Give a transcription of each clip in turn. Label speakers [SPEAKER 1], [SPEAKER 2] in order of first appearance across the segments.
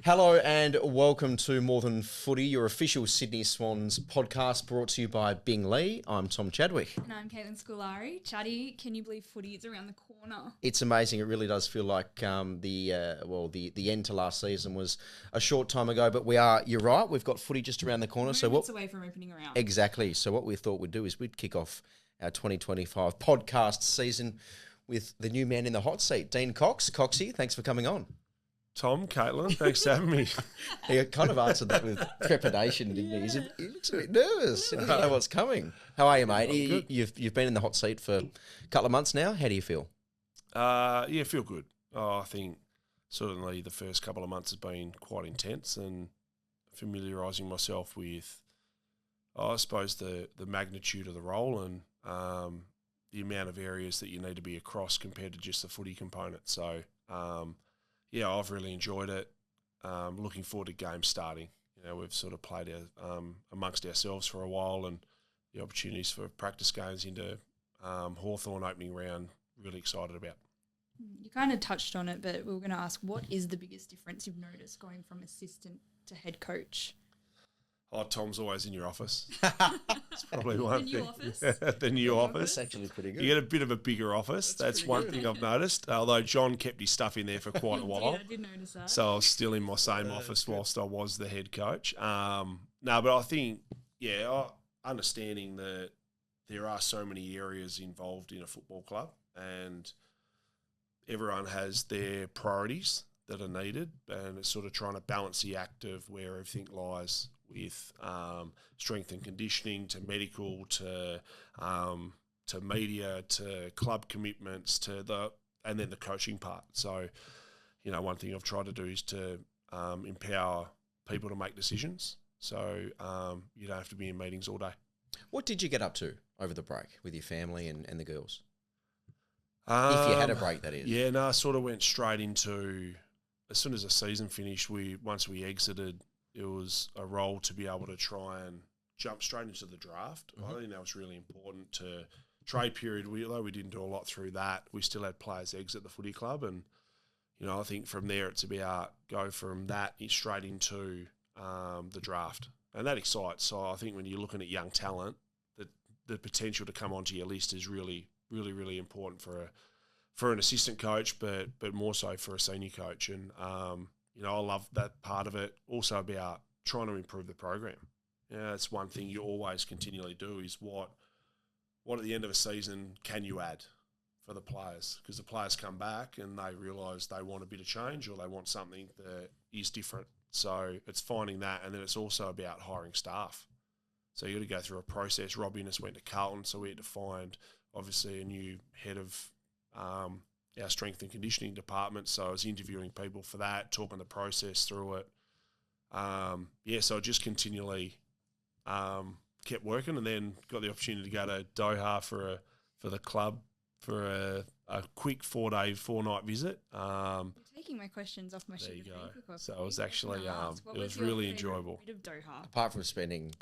[SPEAKER 1] Hello and welcome to More Than Footy, your official Sydney Swans podcast brought to you by Bing Lee. I'm Tom Chadwick.
[SPEAKER 2] And I'm Caitlin Scolari. Chatty, can you believe footy is around the corner?
[SPEAKER 1] It's amazing. It really does feel like the end to last season was a short time ago, but you're right, we've got footy just around the corner.
[SPEAKER 2] Moments away from opening around.
[SPEAKER 1] Exactly. So what we thought we'd do is we'd kick off our 2025 podcast season with the new man in the hot seat, Dean Cox. Coxie, thanks for coming on.
[SPEAKER 3] Tom, Caitlin, thanks for having me.
[SPEAKER 1] He kind of answered that with trepidation, didn't he? He looks a bit nervous. He doesn't know what's coming. How are you, mate? You've been in the hot seat for a couple of months now. How do you feel?
[SPEAKER 3] Yeah, feel good. I think certainly the first couple of months has been quite intense and familiarising myself with, I suppose, the magnitude of the role and the amount of areas that you need to be across compared to just the footy component. So, yeah, I've really enjoyed it. Looking forward to games starting. You know, we've sort of played amongst ourselves for a while, and the opportunities for practice games into Hawthorn opening round, really excited about.
[SPEAKER 2] You kind of touched on it, but we were going to ask, what is the biggest difference you've noticed going from assistant to head coach?
[SPEAKER 3] Oh, Tom's always in your office. It's probably one
[SPEAKER 2] The
[SPEAKER 3] thing.
[SPEAKER 2] new office?
[SPEAKER 3] The new office.
[SPEAKER 1] That's actually pretty good.
[SPEAKER 3] You get a bit of a bigger office. That's one thing I've noticed. Although John kept his stuff in there for quite a while.
[SPEAKER 2] I did notice that.
[SPEAKER 3] So I was still in my same office whilst I was the head coach. No, but I think, understanding that there are so many areas involved in a football club and everyone has their priorities that are needed, and it's sort of trying to balance the act of where everything lies with strength and conditioning to medical to media to club commitments and then the coaching part. So, you know, one thing I've tried to do is to empower people to make decisions. So you don't have to be in meetings all day.
[SPEAKER 1] What did you get up to over the break with your family and the girls? If you had a break, that is.
[SPEAKER 3] Yeah, no, I sort of went straight into, as soon as the season finished, once we exited, it was a role to be able to try and jump straight into the draft.
[SPEAKER 1] Mm-hmm.
[SPEAKER 3] I think that was really important to trade period. Although we didn't do a lot through that, we still had players exit the footy club. And, you know, I think from there it's about go from that straight into the draft. And that excites. So I think when you're looking at young talent, the potential to come onto your list is really, really, really important for an assistant coach, but more so for a senior coach. And, you know, I love that part of it. Also about trying to improve the program. Yeah, that's one thing you always continually do is what at the end of a season can you add for the players? Because the players come back and they realise they want a bit of change or they want something that is different. So it's finding that, and then it's also about hiring staff. So you got to go through a process. Rob Innes went to Carlton, so we had to find obviously a new head of our strength and conditioning department. So I was interviewing people for that, talking the process through it. So I just continually kept working, and then got the opportunity to go to Doha for the club for a quick 4-night visit.
[SPEAKER 2] You're taking my questions off my sheet.
[SPEAKER 3] There you
[SPEAKER 2] of paper.
[SPEAKER 3] go. So it was actually it was
[SPEAKER 2] your
[SPEAKER 3] really
[SPEAKER 2] favourite
[SPEAKER 3] enjoyable.
[SPEAKER 2] bit of Doha?
[SPEAKER 1] Apart from spending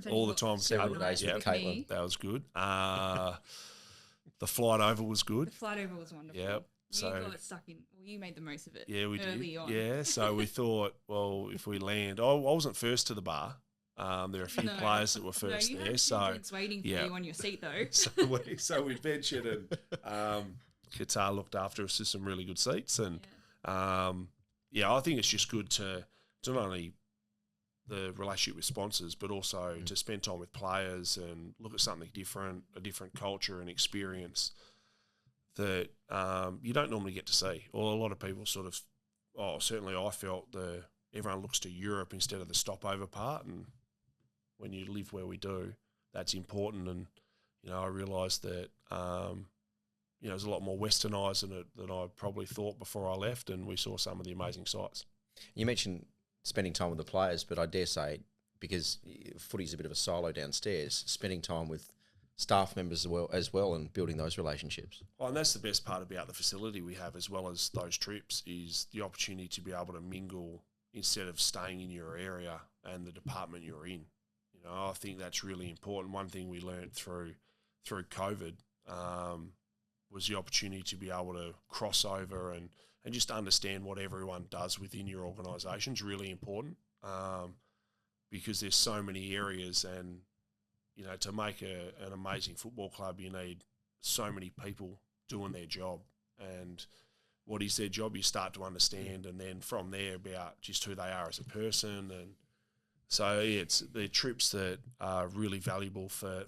[SPEAKER 3] All the time,
[SPEAKER 1] several days with Caitlin.
[SPEAKER 3] That was good. The flight over was good.
[SPEAKER 2] The flight over was wonderful.
[SPEAKER 3] Yep.
[SPEAKER 2] So got stuck in. Well, you made the most of it.
[SPEAKER 3] Yeah, we
[SPEAKER 2] early
[SPEAKER 3] did.
[SPEAKER 2] on.
[SPEAKER 3] Yeah, so we thought, well, if we land, I wasn't first to the bar. There are a few players that were first
[SPEAKER 2] you
[SPEAKER 3] there.
[SPEAKER 2] had
[SPEAKER 3] So
[SPEAKER 2] kids waiting for you on your seat though.
[SPEAKER 3] so we ventured, and Qatar looked after us to some really good seats, and I think it's just good to not only the relationship with sponsors, but also to spend time with players and look at something different, a different culture and experience that you don't normally get to see. Or a lot of people certainly I felt everyone looks to Europe instead of the stopover part, and when you live where we do, that's important. And, you know, I realised that, there's a lot more westernised than I probably thought before I left, and we saw some of the amazing sights.
[SPEAKER 1] You mentioned spending time with the players, but I dare say, because footy's a bit of a silo downstairs, spending time with staff members as well and building those relationships.
[SPEAKER 3] Well, and that's the best part about the facility we have, as well as those trips, is the opportunity to be able to mingle instead of staying in your area and the department you're in. You know, I think that's really important. One thing we learnt through COVID, was the opportunity to be able to cross over and just understand what everyone does within your organisation is really important, because there's so many areas, and to make an amazing football club, you need so many people doing their job. And what is their job, you start to understand, and then from there about just who they are as a person. And so it's the trips that are really valuable for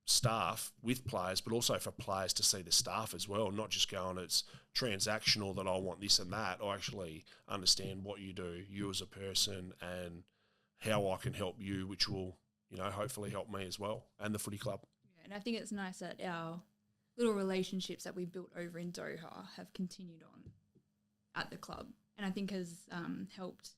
[SPEAKER 3] staff with players, but also for players to see the staff as well, not just going, it's transactional that I want this and that. I actually understand what you do, you as a person, and how I can help you, which will, hopefully help me as well, and the footy club.
[SPEAKER 2] Yeah, and I think it's nice that our little relationships that we built over in Doha have continued on at the club, and I think has helped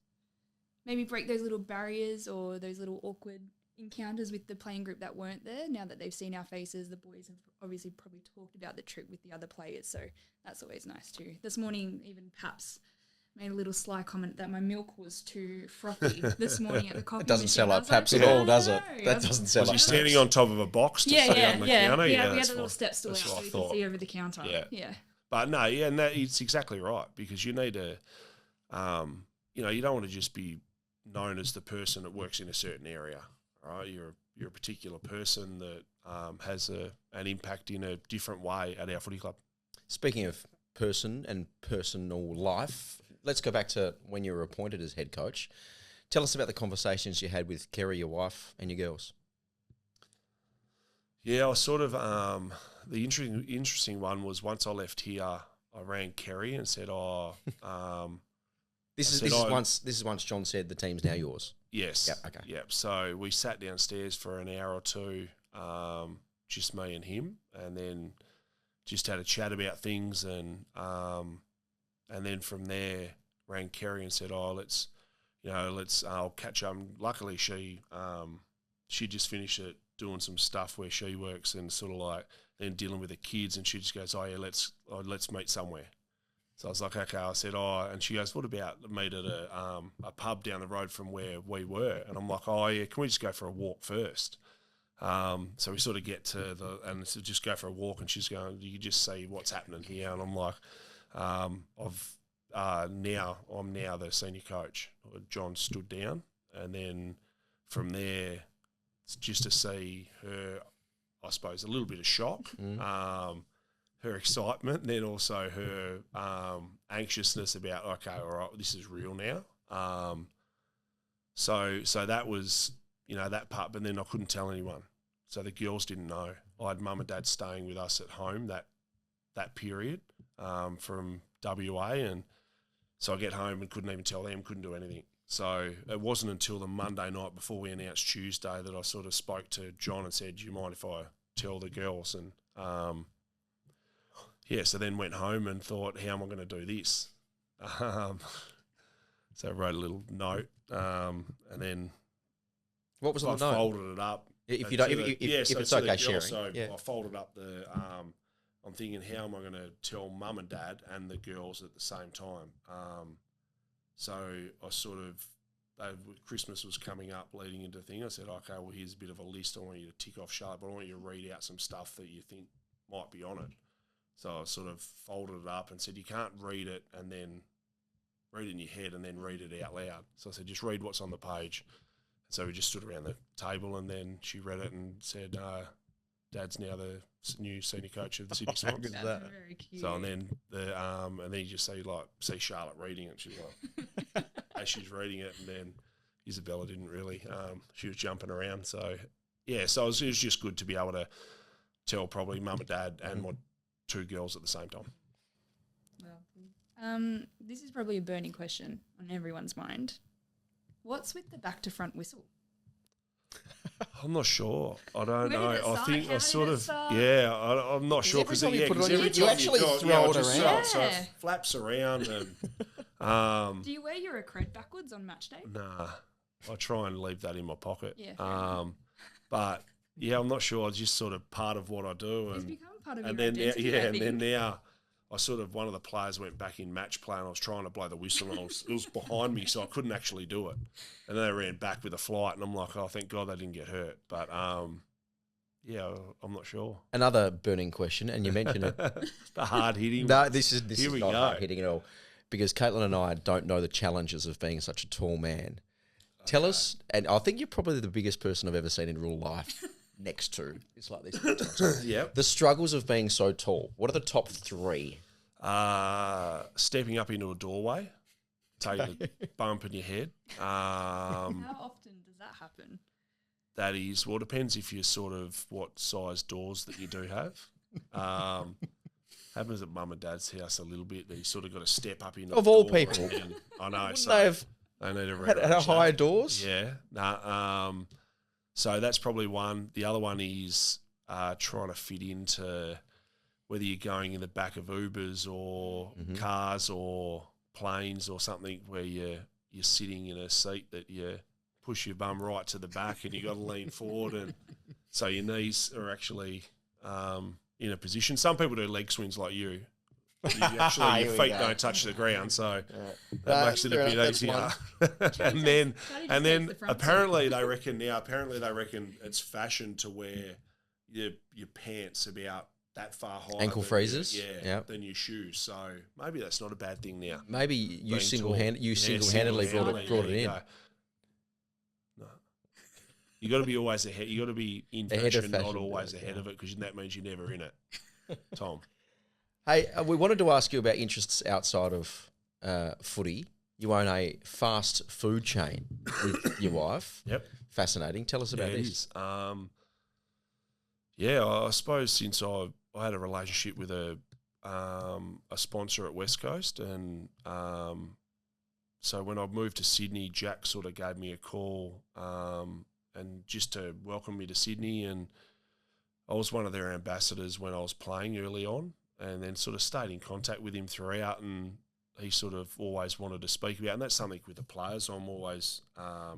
[SPEAKER 2] maybe break those little barriers or those little awkward encounters with the playing group that weren't there. Now that they've seen our faces, the boys have obviously probably talked about the trip with the other players, so that's always nice too. This morning, even Paps made a little sly comment that my milk was too frothy this morning at the coffee
[SPEAKER 1] It doesn't
[SPEAKER 2] machine.
[SPEAKER 1] sound like Paps
[SPEAKER 2] "Oh,
[SPEAKER 1] at all, does
[SPEAKER 2] no."
[SPEAKER 1] it? That doesn't sound
[SPEAKER 3] Was
[SPEAKER 1] like
[SPEAKER 3] he
[SPEAKER 1] Paps.
[SPEAKER 3] standing on top of a box to see on the counter?
[SPEAKER 2] We had a
[SPEAKER 3] that's
[SPEAKER 2] little
[SPEAKER 3] what-
[SPEAKER 2] step stool out
[SPEAKER 3] that's
[SPEAKER 2] so
[SPEAKER 3] what I
[SPEAKER 2] we could
[SPEAKER 3] thought.
[SPEAKER 2] see over the counter.
[SPEAKER 3] Yeah. But no, and it's exactly right, because you need to, you don't want to just be known as the person that works in a certain area, right? You're a particular person that has an impact in a different way at our footy club.
[SPEAKER 1] Speaking of person and personal life, let's go back to when you were appointed as head coach. Tell us about the conversations you had with Kerry, your wife, and your girls.
[SPEAKER 3] Yeah, I sort of the interesting one was once I left here, I rang Kerry and said,
[SPEAKER 1] This is once John said the team's now yours.
[SPEAKER 3] yes,
[SPEAKER 1] Yep, okay.
[SPEAKER 3] yep. So we sat downstairs for an hour or two, just me and him, and then just had a chat about things, and then from there rang Kerry and said, I'll catch up. Luckily, she just finished it, doing some stuff where she works, and sort of like then dealing with the kids, and she just goes, let's meet somewhere. So I was like, okay. I said, and she goes, what about meet at a pub down the road from where we were? And I'm like, oh yeah, can we just go for a walk first? So we sort of get to and so just go for a walk, and she's going, you can just see what's happening here. And I'm like, I'm now the senior coach. John stood down, and then from there, it's just to see her, I suppose, a little bit of shock, her excitement, and then also her anxiousness about, okay, all right, this is real now. So that was, that part, but then I couldn't tell anyone. So the girls didn't know. I had mum and dad staying with us at home that period from WA, and so I get home and couldn't even tell them, couldn't do anything. So it wasn't until the Monday night before we announced Tuesday that I sort of spoke to John and said, do you mind if I tell the girls? And so then went home and thought, how am I going to do this? So I wrote a little note, and then
[SPEAKER 1] What was
[SPEAKER 3] I
[SPEAKER 1] on the note?
[SPEAKER 3] folded it up.
[SPEAKER 1] If you don't, if
[SPEAKER 3] so
[SPEAKER 1] it's
[SPEAKER 3] to the
[SPEAKER 1] okay
[SPEAKER 3] girls,
[SPEAKER 1] sharing.
[SPEAKER 3] So I folded up I'm thinking, how am I going to tell mum and dad and the girls at the same time? So I sort of, Christmas was coming up leading into the thing. I said, okay, well, here's a bit of a list I want you to tick off, Charlotte, but I want you to read out some stuff that you think might be on it. So I sort of folded it up and said, you can't read it and then read it in your head and then read it out loud. So I said, just read what's on the page. So we just stood around the table, and then she read it and said, Dad's now the new senior coach of the Sydney Swans.
[SPEAKER 1] good.
[SPEAKER 2] That's
[SPEAKER 1] that?
[SPEAKER 2] very cute.
[SPEAKER 3] So and then you just see Charlotte reading it. She's like, as she's reading it, and then Isabella didn't really. She was jumping around. So yeah, so it was just good to be able to tell probably mum and dad and my two girls at the same time.
[SPEAKER 2] Well, this is probably a burning question on everyone's mind. What's with the back to front whistle?
[SPEAKER 3] I'm not sure. I don't
[SPEAKER 2] Where did
[SPEAKER 3] know.
[SPEAKER 2] it
[SPEAKER 3] I
[SPEAKER 2] start?
[SPEAKER 3] think
[SPEAKER 2] How
[SPEAKER 3] I
[SPEAKER 2] did
[SPEAKER 3] sort
[SPEAKER 2] it
[SPEAKER 3] of
[SPEAKER 2] start?
[SPEAKER 3] I'm not sure
[SPEAKER 1] every time you put it on,
[SPEAKER 3] every
[SPEAKER 1] you
[SPEAKER 3] time
[SPEAKER 1] actually
[SPEAKER 3] go,
[SPEAKER 1] throw it
[SPEAKER 3] just
[SPEAKER 1] around.
[SPEAKER 3] So
[SPEAKER 2] Yeah.
[SPEAKER 3] it flaps around and
[SPEAKER 2] Do you wear your cred backwards on match day?
[SPEAKER 3] nah. I try and leave that in my pocket.
[SPEAKER 2] Yeah, fair enough.
[SPEAKER 3] But yeah, I'm not sure. It's just sort of part of what I do,
[SPEAKER 2] It's
[SPEAKER 3] and
[SPEAKER 2] become part of
[SPEAKER 3] and
[SPEAKER 2] your
[SPEAKER 3] then
[SPEAKER 2] identity, I
[SPEAKER 3] and then
[SPEAKER 2] think.
[SPEAKER 3] now I sort of, one of the players went back in match play, and I was trying to blow the whistle, and it was behind me, so I couldn't actually do it. And then they ran back with a flight, and I'm like, oh, thank God they didn't get hurt. But Yeah, I'm not sure.
[SPEAKER 1] Another burning question, and you mentioned it.
[SPEAKER 3] The hard hitting.
[SPEAKER 1] No, this is
[SPEAKER 3] Here we
[SPEAKER 1] not
[SPEAKER 3] go.
[SPEAKER 1] hard hitting at all, because Caitlin and I don't know the challenges of being such a tall man. Tell us, and I think you're probably the biggest person I've ever seen in real life. Next to it's like this.
[SPEAKER 3] Yep.
[SPEAKER 1] The struggles of being so tall. What are the top 3?
[SPEAKER 3] Stepping up into a doorway, take a bump in your head.
[SPEAKER 2] How often does that happen?
[SPEAKER 3] That is, well, it depends if you sort of what size doors that you do have. Happens at mum and dad's house a little bit. That you sort of got to step up into.
[SPEAKER 1] Of all people,
[SPEAKER 3] I know.
[SPEAKER 1] Wouldn't
[SPEAKER 3] So
[SPEAKER 1] they
[SPEAKER 3] need a
[SPEAKER 1] had higher doors.
[SPEAKER 3] Yeah. Nah. So that's probably one. The other one is trying to fit into whether you're going in the back of Ubers or cars or planes or something where you're sitting in a seat that you push your bum right to the back and you got to lean forward, and so your knees are actually in a position. Some people do leg swings like you. Actually, your feet don't touch the ground, so that makes it a bit easier. and then apparently they reckon it's fashion to wear your pants about that far high,
[SPEAKER 1] Ankle freezers,
[SPEAKER 3] than your shoes. So maybe that's not a bad thing now.
[SPEAKER 1] Maybe you single-handedly brought it in.
[SPEAKER 3] No. You got to be always ahead. You got to be in fashion, not always ahead of it, because that means you're never in it. Tom.
[SPEAKER 1] Hey, we wanted to ask you about interests outside of footy. You own a fast food chain with your wife.
[SPEAKER 3] Yep.
[SPEAKER 1] Fascinating. Tell us about this.
[SPEAKER 3] It is. I suppose since I had a relationship with a sponsor at West Coast, and so when I moved to Sydney, Jack sort of gave me a call and just to welcome me to Sydney, and I was one of their ambassadors when I was playing early on. And then sort of stayed in contact with him throughout, and he sort of always wanted to speak about, and that's something with the players I'm always, I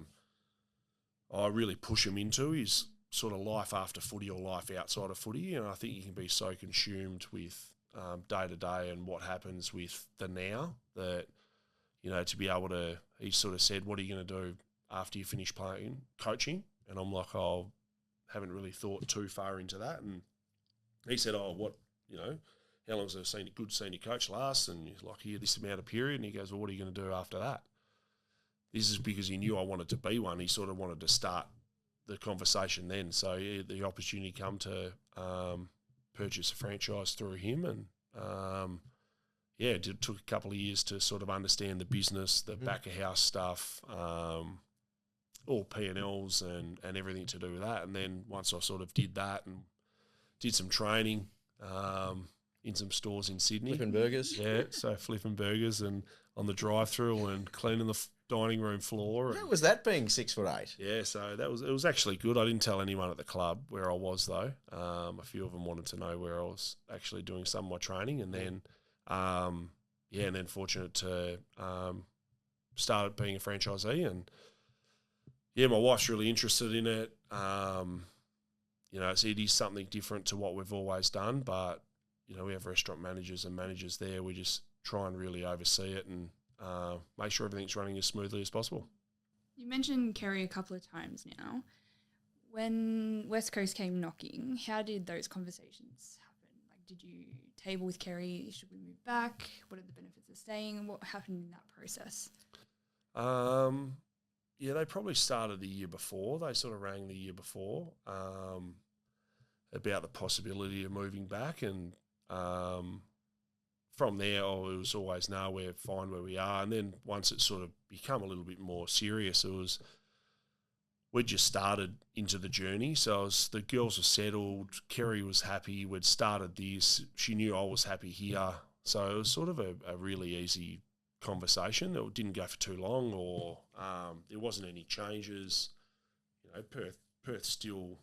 [SPEAKER 3] really push them into, is sort of life after footy or life outside of footy. And I think you can be so consumed with day to day and what happens with the now that, to be able to, he sort of said, what are you going to do after you finish playing, coaching? And I'm like, haven't really thought too far into that. And he said, how long does a good senior coach last? And he's like, this amount of period. And he goes, well, what are you going to do after that? This is because he knew I wanted to be one. He sort of wanted to start the conversation then. So the opportunity come to purchase a franchise through him. And it took a couple of years to sort of understand the business, the back of house stuff, all P&Ls and everything to do with that. And then once I sort of did that and did some training, in some stores in Sydney.
[SPEAKER 1] Flipping burgers.
[SPEAKER 3] Yeah, so flipping burgers and on the drive-through and cleaning the dining room floor.
[SPEAKER 1] How was that being 6'8"?
[SPEAKER 3] Yeah, so it was actually good. I didn't tell anyone at the club where I was though. A few of them wanted to know where I was actually doing some of my training, and then, and then fortunate to start being a franchisee, and my wife's really interested in it. It is something different to what we've always done, but we have restaurant managers and managers there. We just try and really oversee it and make sure everything's running as smoothly as possible.
[SPEAKER 2] You mentioned Kerry a couple of times now. When West Coast came knocking, how did those conversations happen? Like, did you table with Kerry, should we move back? What are the benefits of staying? What happened in that process?
[SPEAKER 3] They probably started the year before. They sort of rang the year before about the possibility of moving back, and from there, it was always, no, we're fine where we are. And then once it sort of become a little bit more serious, we just started into the journey. So the girls were settled. Kerry was happy. We'd started this. She knew I was happy here. So it was sort of a really easy conversation. It didn't go for too long, or there wasn't any changes. Perth's still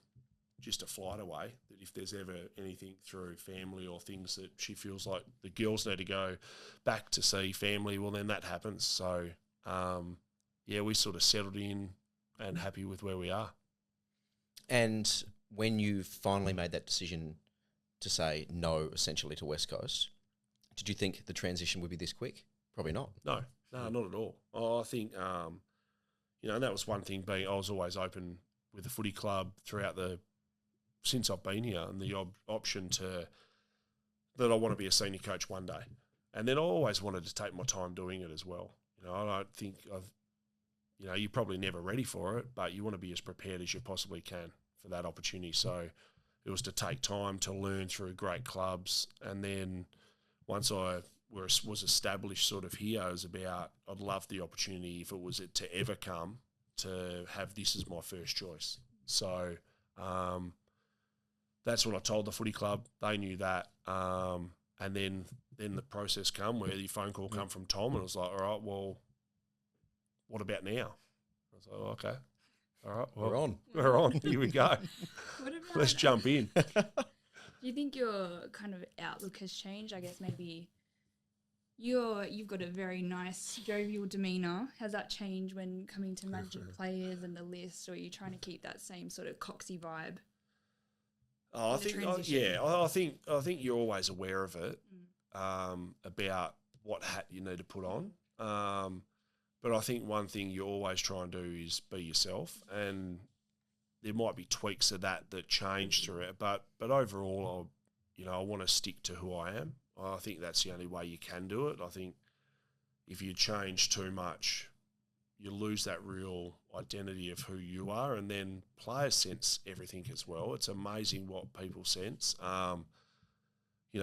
[SPEAKER 3] just a flight away, that if there's ever anything through family or things that she feels like the girls need to go back to see family, well, then that happens. So, we sort of settled in and happy with where we are.
[SPEAKER 1] And when you finally made that decision to say no, essentially, to West Coast, did you think the transition would be this quick? Probably not.
[SPEAKER 3] No, not at all. I think, and that was one thing, being I was always open with the footy club throughout the since I've been here, and the option that I want to be a senior coach one day. And then I always wanted to take my time doing it as well. You know, I don't think you're probably never ready for it, but you want to be as prepared as you possibly can for that opportunity. So it was to take time to learn through great clubs. And then once I was established sort of here, it was about, I'd love the opportunity, if it was to ever come, to have this as my first choice. So that's what I told the footy club. They knew that. And then the process come where the phone call come from Tom, and it was like, all right, well, what about now? I was like, oh, okay. All right, well, we're on. Here we go. Let's jump in.
[SPEAKER 2] Do you think your kind of outlook has changed? I guess maybe you've got a very nice, jovial demeanour. Has that changed when coming to managing players and the list, or are you trying to keep that same sort of coxy vibe?
[SPEAKER 3] Oh, I think you're always aware of it, about what hat you need to put on. But I think one thing you always try and do is be yourself, and there might be tweaks of that change through it. But overall, I want to stick to who I am. I think that's the only way you can do it. I think if you change too much, you lose that real identity of who you are, and then players sense everything as well. It's amazing what people sense.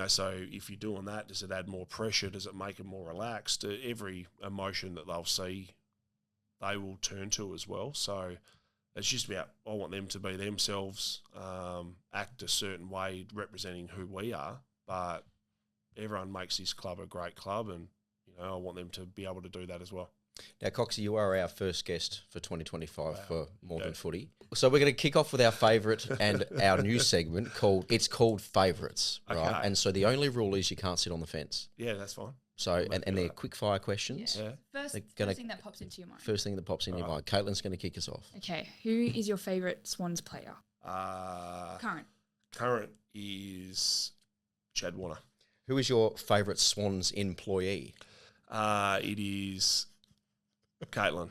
[SPEAKER 3] So if you're doing that, does it add more pressure? Does it make it more relaxed? Every emotion that they'll see, they will turn to as well. So it's just about, I want them to be themselves, act a certain way representing who we are, but everyone makes this club a great club, and I want them to be able to do that as well.
[SPEAKER 1] Now, Coxie, you are our first guest for 2025 for More Than Footy. So we're going to kick off with our favourite and our new segment called Favourites, right?
[SPEAKER 3] Okay.
[SPEAKER 1] And so the only rule is you can't sit on the fence.
[SPEAKER 3] Yeah, that's fine.
[SPEAKER 1] So, and they're quick fire questions.
[SPEAKER 2] Yeah. First thing that pops into your mind.
[SPEAKER 1] First thing that pops in your mind. Caitlin's going to kick us off.
[SPEAKER 2] Okay. Who is your favourite Swans player?
[SPEAKER 3] Current is Chad Warner.
[SPEAKER 1] Who is your favourite Swans employee?
[SPEAKER 3] It is Caitlin.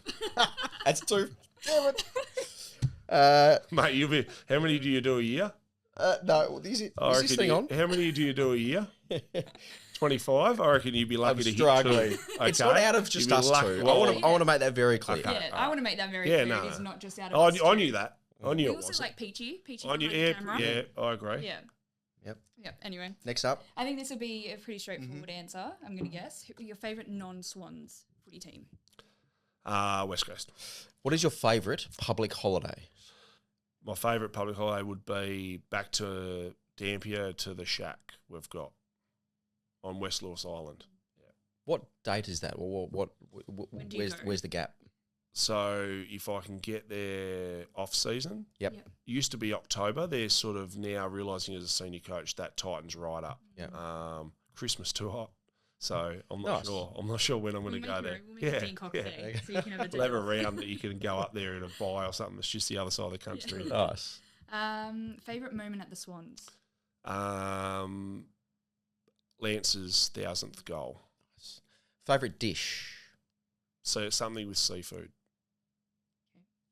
[SPEAKER 1] That's two. Damn it.
[SPEAKER 3] Mate, how many do you do a year?
[SPEAKER 1] No, is this thing on?
[SPEAKER 3] How many do you do a year? 25? I reckon you'd be lucky to
[SPEAKER 1] struggling.
[SPEAKER 3] hit two. Okay.
[SPEAKER 1] It's not out of just us two. I want to make that very clear.
[SPEAKER 2] Okay. Yeah, I want to make that very clear.
[SPEAKER 3] No.
[SPEAKER 2] It's not just out of us two.
[SPEAKER 3] I knew that. I knew
[SPEAKER 2] We
[SPEAKER 3] it
[SPEAKER 2] also
[SPEAKER 3] wasn't.
[SPEAKER 2] like Peachy. Peachy
[SPEAKER 3] I knew,
[SPEAKER 2] behind the camera.
[SPEAKER 3] yeah, I agree.
[SPEAKER 2] Yeah.
[SPEAKER 1] Yep.
[SPEAKER 2] Anyway.
[SPEAKER 1] Next up.
[SPEAKER 2] I think this will be a pretty straightforward answer, I'm going to guess. Who are your favourite non-Swans footy team?
[SPEAKER 3] West Coast.
[SPEAKER 1] What is your favourite public holiday?
[SPEAKER 3] My favourite public holiday would be back to Dampier to the shack we've got on West Lewis Island. Yeah.
[SPEAKER 1] What date is that? Where's the gap?
[SPEAKER 3] So if I can get there off season,
[SPEAKER 1] Yep.
[SPEAKER 3] Used to be October. They're sort of now realising as a senior coach that tightens right up.
[SPEAKER 1] Yep.
[SPEAKER 3] Christmas too hot. So I'm not
[SPEAKER 1] Nice.
[SPEAKER 3] sure. I'm not sure when I'm going to go there.
[SPEAKER 2] We'll make a Dean Cox day, so you can have a day
[SPEAKER 3] We'll have a
[SPEAKER 2] off.
[SPEAKER 3] round that you can go up there and buy or something. It's just the other side of the country.
[SPEAKER 1] Nice.
[SPEAKER 2] Favourite moment at the Swans?
[SPEAKER 3] Lance's 1,000th goal.
[SPEAKER 1] Favourite dish?
[SPEAKER 3] So it's something with seafood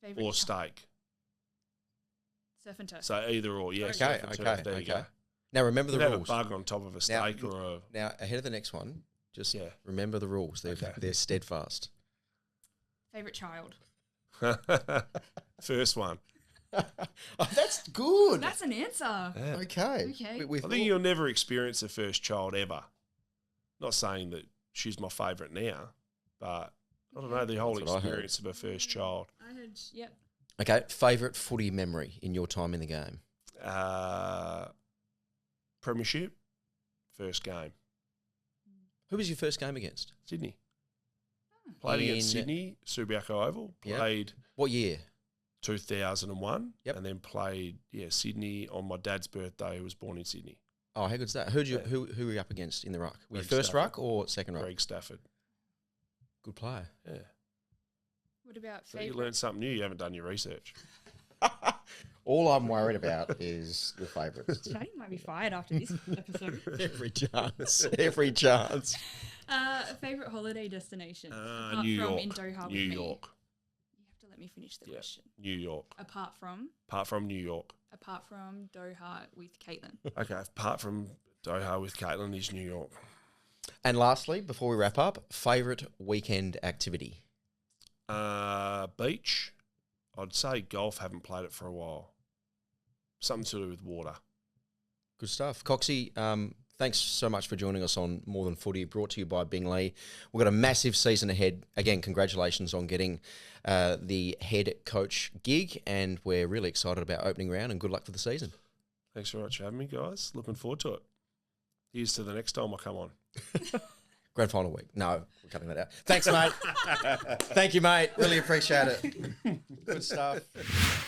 [SPEAKER 2] Favourite
[SPEAKER 3] or steak.
[SPEAKER 2] Surf and turf.
[SPEAKER 3] So either or, yeah.
[SPEAKER 1] Okay,
[SPEAKER 3] surf and turf. There you go.
[SPEAKER 1] Now remember the
[SPEAKER 3] You can have a
[SPEAKER 1] rules.
[SPEAKER 3] bug on top of a steak or a...
[SPEAKER 1] Now ahead of the next one, just
[SPEAKER 3] Yeah.
[SPEAKER 1] remember the rules. They're steadfast.
[SPEAKER 2] Favourite child?
[SPEAKER 3] First one.
[SPEAKER 1] Oh, that's good.
[SPEAKER 2] That's an answer.
[SPEAKER 3] Yeah.
[SPEAKER 1] Okay.
[SPEAKER 2] Okay.
[SPEAKER 1] We
[SPEAKER 3] I think you'll never experience a first child ever. Not saying that she's my favourite now, but I don't know, the whole
[SPEAKER 1] That's what I heard.
[SPEAKER 3] experience of a first child.
[SPEAKER 2] I heard, yep.
[SPEAKER 1] Okay. Favourite footy memory in your time in the game?
[SPEAKER 3] Premiership, first game.
[SPEAKER 1] Who was your first game against?
[SPEAKER 3] Sydney. Played against
[SPEAKER 1] In-
[SPEAKER 3] Sydney, Subiaco Oval.
[SPEAKER 1] Yep.
[SPEAKER 3] Played
[SPEAKER 1] What year?
[SPEAKER 3] 2001.
[SPEAKER 1] Yep.
[SPEAKER 3] And then played, Sydney on my dad's birthday, who was born in Sydney.
[SPEAKER 1] Oh, how good's that? Who were you up against in the ruck? Were you
[SPEAKER 3] Greg
[SPEAKER 1] first
[SPEAKER 3] Stafford.
[SPEAKER 1] ruck or second ruck?
[SPEAKER 3] Greg Stafford.
[SPEAKER 1] Good player.
[SPEAKER 3] Yeah.
[SPEAKER 2] What about
[SPEAKER 3] So you
[SPEAKER 2] favourite?
[SPEAKER 3] learned something new. You haven't done your research.
[SPEAKER 1] All I'm worried about is the favourites.
[SPEAKER 2] Shane might be fired after this episode.
[SPEAKER 1] Every chance. Every chance.
[SPEAKER 2] Favourite holiday destination?
[SPEAKER 3] New York.
[SPEAKER 2] From in Doha with
[SPEAKER 3] New
[SPEAKER 2] me.
[SPEAKER 3] York.
[SPEAKER 2] You have to let let me finish the
[SPEAKER 3] Yeah.
[SPEAKER 2] question.
[SPEAKER 3] New York.
[SPEAKER 2] Apart from
[SPEAKER 3] New York.
[SPEAKER 2] Doha with Caitlin.
[SPEAKER 3] Okay, apart from Doha with Caitlin is New York.
[SPEAKER 1] And lastly, before we wrap up, favourite weekend activity?
[SPEAKER 3] Beach. I'd say golf. Haven't played it for a while. Something to do with water.
[SPEAKER 1] Good stuff. Coxie, thanks so much for joining us on More Than Footy, brought to you by Bingley. We've got a massive season ahead. Again, congratulations on getting the head coach gig, and we're really excited about opening round, and good luck for the season.
[SPEAKER 3] Thanks very much for having me, guys. Looking forward to it. Here's to the next time I come on.
[SPEAKER 1] Grand final week. No, we're cutting that out. Thanks, mate. Thank you, mate. Really appreciate it. Good stuff.